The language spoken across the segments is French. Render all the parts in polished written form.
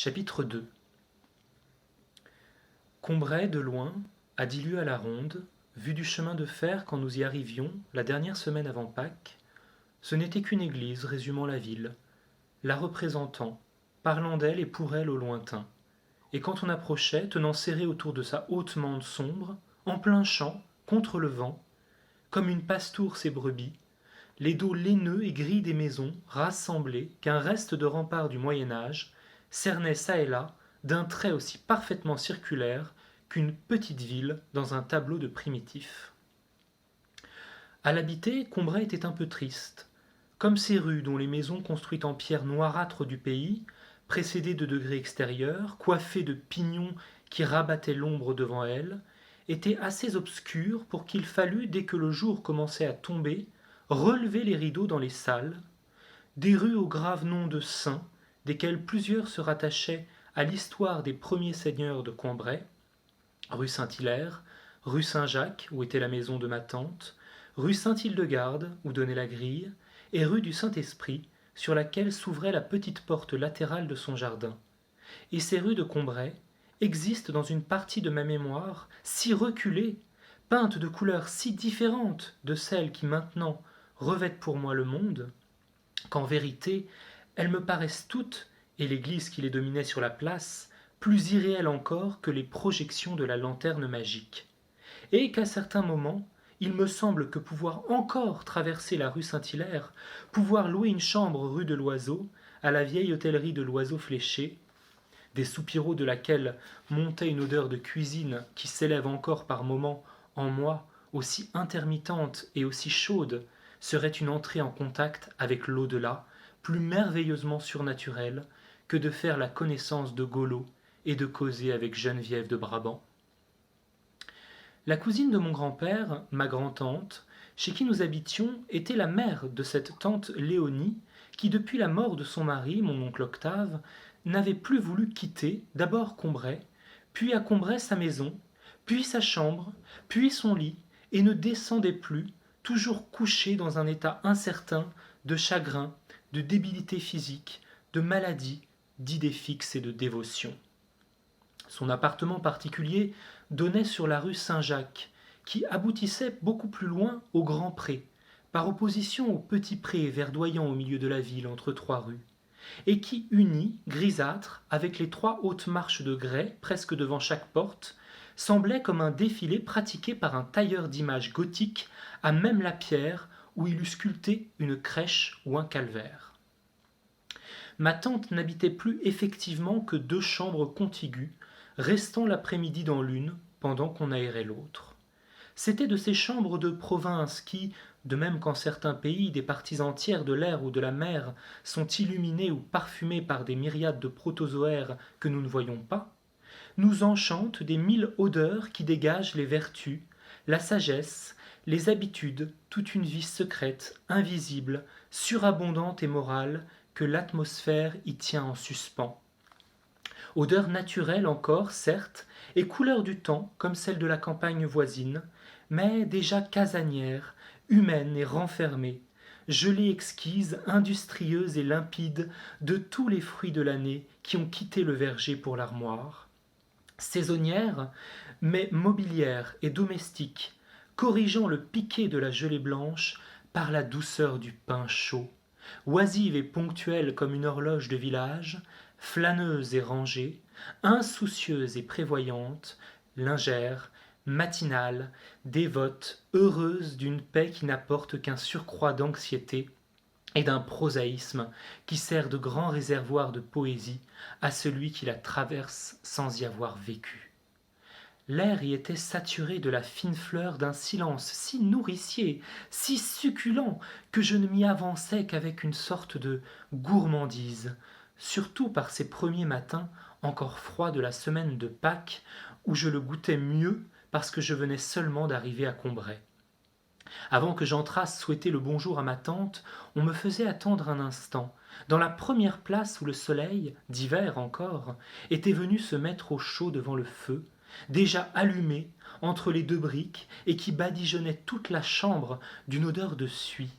Chapitre 2. Combray, de loin, à 10 lieues à la ronde, vu du chemin de fer quand nous y arrivions, la dernière semaine avant Pâques, ce n'était qu'une église résumant la ville, la représentant, parlant d'elle et pour elle au lointain. Et quand on approchait, tenant serré autour de sa haute mande sombre, en plein champ, contre le vent, comme une pastoure ses brebis, les dos laineux et gris des maisons, rassemblées, qu'un reste de rempart du Moyen-Âge, cernaient çà et là d'un trait aussi parfaitement circulaire qu'une petite ville dans un tableau de primitif. À l'habiter, Combray était un peu triste, comme ces rues dont les maisons construites en pierre noirâtre du pays, précédées de degrés extérieurs, coiffées de pignons qui rabattaient l'ombre devant elles, étaient assez obscures pour qu'il fallût, dès que le jour commençait à tomber, relever les rideaux dans les salles, des rues au grave nom de saints, desquelles plusieurs se rattachaient à l'histoire des premiers seigneurs de Combray, rue Saint-Hilaire, rue Saint-Jacques, où était la maison de ma tante, rue Saint-Hildegarde, où donnait la grille, et rue du Saint-Esprit, sur laquelle s'ouvrait la petite porte latérale de son jardin. Et ces rues de Combray existent dans une partie de ma mémoire si reculée, peintes de couleurs si différentes de celles qui maintenant revêtent pour moi le monde, qu'en vérité, elles me paraissent toutes, et l'église qui les dominait sur la place, plus irréelles encore que les projections de la lanterne magique. Et qu'à certains moments, il me semble que pouvoir encore traverser la rue Saint-Hilaire, pouvoir louer une chambre rue de l'Oiseau, à la vieille hôtellerie de l'Oiseau fléché, des soupiraux de laquelle montait une odeur de cuisine qui s'élève encore par moments en moi, aussi intermittente et aussi chaude, serait une entrée en contact avec l'au-delà, plus merveilleusement surnaturelle que de faire la connaissance de Golo et de causer avec Geneviève de Brabant. La cousine de mon grand-père, ma grand-tante, chez qui nous habitions, était la mère de cette tante Léonie, qui depuis la mort de son mari, mon oncle Octave, n'avait plus voulu quitter d'abord Combray, puis à Combray sa maison, puis sa chambre, puis son lit, et ne descendait plus, toujours couchée dans un état incertain de chagrin, de débilité physique, de maladie, d'idées fixes et de dévotion. Son appartement particulier donnait sur la rue Saint-Jacques, qui aboutissait beaucoup plus loin au Grand Pré, par opposition au petit pré verdoyant au milieu de la ville entre trois rues, et qui unit, grisâtre, avec les trois hautes marches de grès presque devant chaque porte, semblait comme un défilé pratiqué par un tailleur d'images gothiques à même la pierre où il eût sculpté une crèche ou un calvaire. Ma tante n'habitait plus effectivement que 2 chambres contiguës, restant l'après-midi dans l'une pendant qu'on aérait l'autre. C'étaient de ces chambres de province qui, de même qu'en certains pays des parties entières de l'air ou de la mer sont illuminées ou parfumées par des myriades de protozoaires que nous ne voyons pas, nous enchantent des 1000 odeurs qui dégagent les vertus, la sagesse, les habitudes, toute une vie secrète, invisible, surabondante et morale, que l'atmosphère y tient en suspens. Odeur naturelle encore, certes, et couleur du temps, comme celle de la campagne voisine, mais déjà casanière, humaine et renfermée, gelée exquise, industrieuse et limpide de tous les fruits de l'année qui ont quitté le verger pour l'armoire, saisonnière, mais mobilière et domestique, corrigeant le piqué de la gelée blanche par la douceur du pain chaud, oisive et ponctuelle comme une horloge de village, flâneuse et rangée, insoucieuse et prévoyante, lingère, matinale, dévote, heureuse d'une paix qui n'apporte qu'un surcroît d'anxiété et d'un prosaïsme qui sert de grand réservoir de poésie à celui qui la traverse sans y avoir vécu. L'air y était saturé de la fine fleur d'un silence si nourricier, si succulent, que je ne m'y avançais qu'avec une sorte de gourmandise, surtout par ces premiers matins encore froids de la semaine de Pâques, où je le goûtais mieux parce que je venais seulement d'arriver à Combray. Avant que j'entrasse souhaiter le bonjour à ma tante, on me faisait attendre un instant, dans la première place où le soleil, d'hiver encore, était venu se mettre au chaud devant le feu, déjà allumé entre les 2 briques et qui badigeonnait toute la chambre d'une odeur de suie,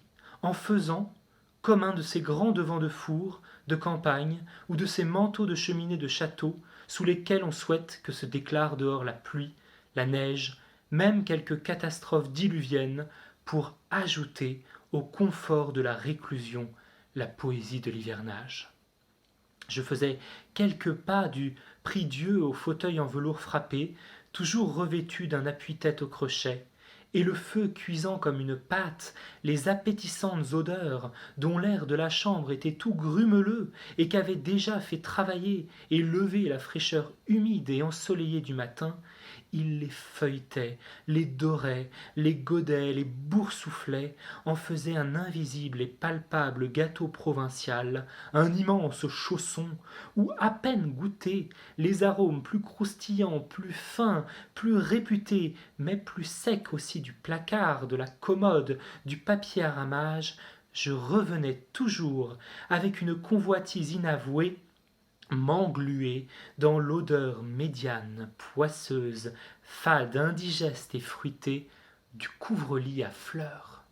en faisant, comme un de ces grands devants de four, de campagne ou de ces manteaux de cheminée de château sous lesquels on souhaite que se déclare dehors la pluie, la neige, même quelques catastrophes diluviennes pour ajouter au confort de la réclusion la poésie de l'hivernage. Je faisais quelques pas du prie-dieu au fauteuil en velours frappé, toujours revêtu d'un appuie-tête au crochet, et le feu cuisant comme une pâte les appétissantes odeurs dont l'air de la chambre était tout grumeleux et qu'avait déjà fait travailler et lever la fraîcheur humide et ensoleillée du matin, il les feuilletait, les dorait, les godait, les boursouflait, en faisait un invisible et palpable gâteau provincial, un immense chausson, où à peine goûté, les arômes plus croustillants, plus fins, plus réputés, mais plus secs aussi du placard, de la commode, du papier à ramage, je revenais toujours avec une convoitise inavouée m'engluer dans l'odeur médiane, poisseuse, fade, indigeste et fruitée du couvre-lit à fleurs.